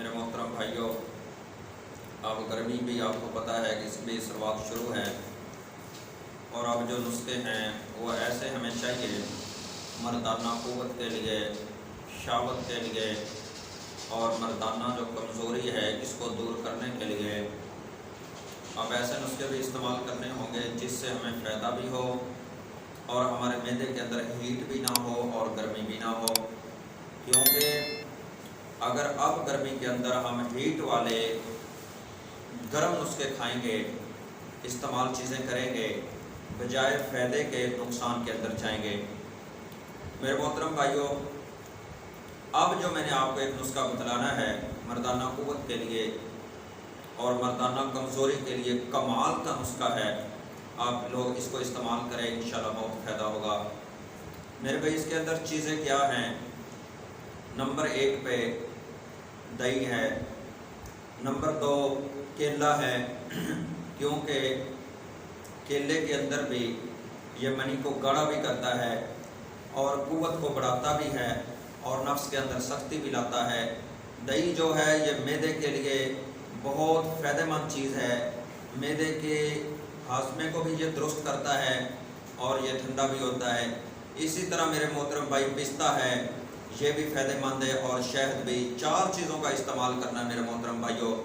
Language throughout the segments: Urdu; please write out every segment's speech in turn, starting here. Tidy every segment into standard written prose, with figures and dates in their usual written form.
میرے محترم بھائیوں، اب گرمی بھی آپ کو پتہ ہے کہ اس کی شروعات شروع ہے، اور اب جو نسخے ہیں وہ ایسے ہمیں چاہیے مردانہ قوت کے لیے، شہوت کے لیے، اور مردانہ جو کمزوری ہے اس کو دور کرنے کے لیے اب ایسے نسخے بھی استعمال کرنے ہوں گے جس سے ہمیں فائدہ بھی ہو اور ہمارے معدے کے اندر ہیٹ بھی نہ ہو اور گرمی بھی نہ ہو۔ کیونکہ اگر اب گرمی کے اندر ہم ہیٹ والے گرم نسخے کھائیں گے، استعمال چیزیں کریں گے، بجائے فائدے کے نقصان کے اندر جائیں گے۔ میرے محترم بھائیوں، اب جو میں نے آپ کو ایک نسخہ بتلانا ہے مردانہ قوت کے لیے اور مردانہ کمزوری کے لیے، کمال کا نسخہ ہے، آپ لوگ اس کو استعمال کریں، انشاءاللہ بہت فائدہ ہوگا۔ میرے بھائی اس کے اندر چیزیں کیا ہیں؟ نمبر 1 پہ دہی ہے، نمبر 2 کیلا ہے، کیونکہ کیلے کے اندر بھی یہ منی کو گاڑھا بھی کرتا ہے اور قوت کو بڑھاتا بھی ہے اور نفس کے اندر سختی بھی لاتا ہے۔ دہی جو ہے یہ معدے کے لیے بہت فائدہ مند چیز ہے، معدے کے ہاضمے کو بھی یہ درست کرتا ہے اور یہ ٹھنڈا بھی ہوتا ہے۔ اسی طرح میرے محترم بھائی پستہ ہے، یہ بھی فائدہ مند ہے، اور شہد بھی۔ 4 چیزوں کا استعمال کرنا ہے میرے محترم بھائیوں۔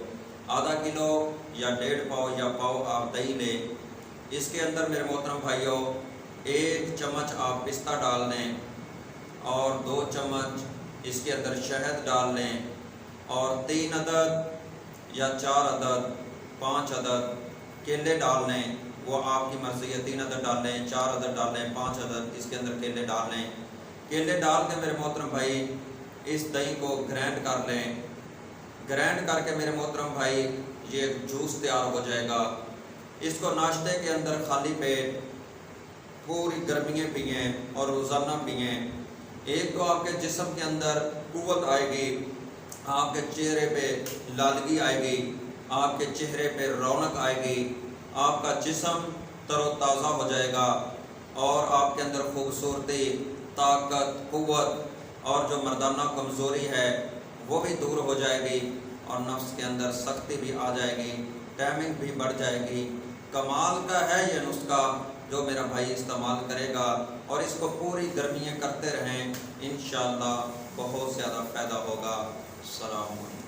آدھا کلو یا 1.5 پاؤ یا پاؤ آپ دہی لیں، اس کے اندر میرے محترم بھائیوں 1 چمچ آپ پستہ ڈال لیں اور 2 چمچ اس کے اندر شہد ڈال لیں، اور 3 عدد یا 4 عدد 5 عدد کیلے ڈال لیں، وہ آپ کی مرضی ہے، 3 عدد ڈال لیں، 4 عدد ڈال لیں، 5 عدد اس کے اندر کیلے ڈال لیں۔ کیلے ڈال کے میرے محترم بھائی اس دہی کو گرینڈ کر لیں، گرینڈ کر کے میرے محترم بھائی یہ ایک جوس تیار ہو جائے گا۔ اس کو ناشتے کے اندر خالی پیٹ پوری گرمیاں پئیں اور روزانہ پئیں۔ ایک تو آپ کے جسم کے اندر قوت آئے گی، آپ کے چہرے پہ لالگی آئے گی، آپ کے چہرے پہ رونق آئے گی، آپ کا جسم تر و تازہ ہو جائے گا، اور آپ کے اندر خوبصورتی، طاقت، قوت اور جو مردانہ کمزوری ہے وہ بھی دور ہو جائے گی، اور نفس کے اندر سختی بھی آ جائے گی، ٹائمنگ بھی بڑھ جائے گی۔ کمال کا ہے یہ نسخہ جو میرا بھائی استعمال کرے گا، اور اس کو پوری گرمیاں کرتے رہیں، انشاءاللہ بہت زیادہ فائدہ ہوگا۔ السلام علیکم۔